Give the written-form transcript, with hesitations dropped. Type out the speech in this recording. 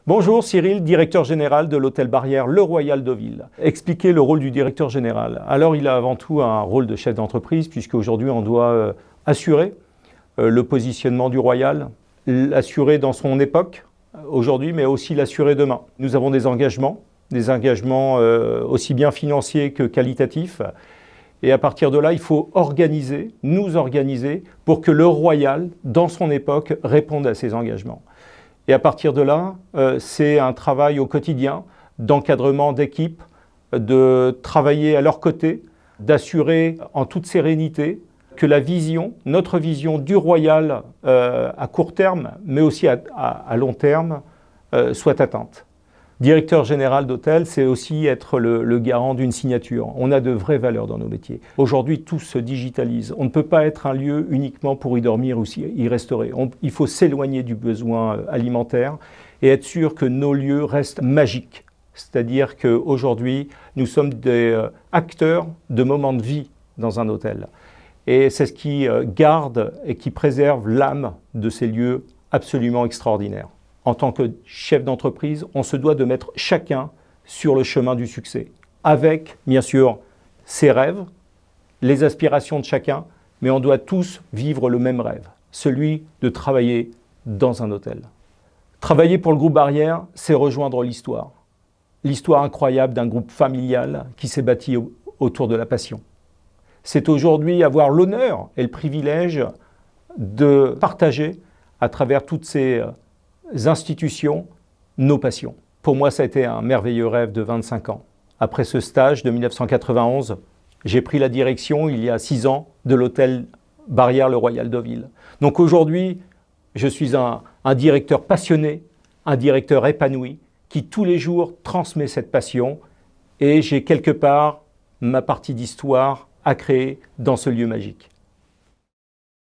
Bonjour Cyril, directeur général de l'hôtel Barrière Le Royal Deauville. Expliquez le rôle du directeur général. Alors il a avant tout un rôle de chef d'entreprise puisque aujourd'hui on doit assurer le positionnement du Royal, l'assurer dans son époque aujourd'hui mais aussi l'assurer demain. Nous avons des engagements aussi bien financiers que qualitatifs. Et à partir de là, il faut nous organiser pour que le Royal, dans son époque, réponde à ces engagements. Et à partir de là, c'est un travail au quotidien d'encadrement d'équipe, de travailler à leur côté, d'assurer en toute sérénité que notre vision du Royal à court terme, mais aussi à long terme, soit atteinte. Directeur général d'hôtel, c'est aussi être le garant d'une signature. On a de vraies valeurs dans nos métiers. Aujourd'hui, tout se digitalise. On ne peut pas être un lieu uniquement pour y dormir ou y restaurer. Il faut s'éloigner du besoin alimentaire et être sûr que nos lieux restent magiques. C'est-à-dire qu'aujourd'hui, nous sommes des acteurs de moments de vie dans un hôtel. Et c'est ce qui garde et qui préserve l'âme de ces lieux absolument extraordinaires. En tant que chef d'entreprise, on se doit de mettre chacun sur le chemin du succès, avec, bien sûr, ses rêves, les aspirations de chacun, mais on doit tous vivre le même rêve, celui de travailler dans un hôtel. Travailler pour le groupe Barrière, c'est rejoindre l'histoire incroyable d'un groupe familial qui s'est bâti autour de la passion. C'est aujourd'hui avoir l'honneur et le privilège de partager à travers toutes ces institutions, nos passions. Pour moi, ça a été un merveilleux rêve de 25 ans. Après ce stage de 1991, j'ai pris la direction, il y a 6 ans, de l'hôtel Barrière Le Royal Deauville. Donc aujourd'hui, je suis un directeur passionné, un directeur épanoui, qui tous les jours transmet cette passion et j'ai quelque part ma partie d'histoire à créer dans ce lieu magique.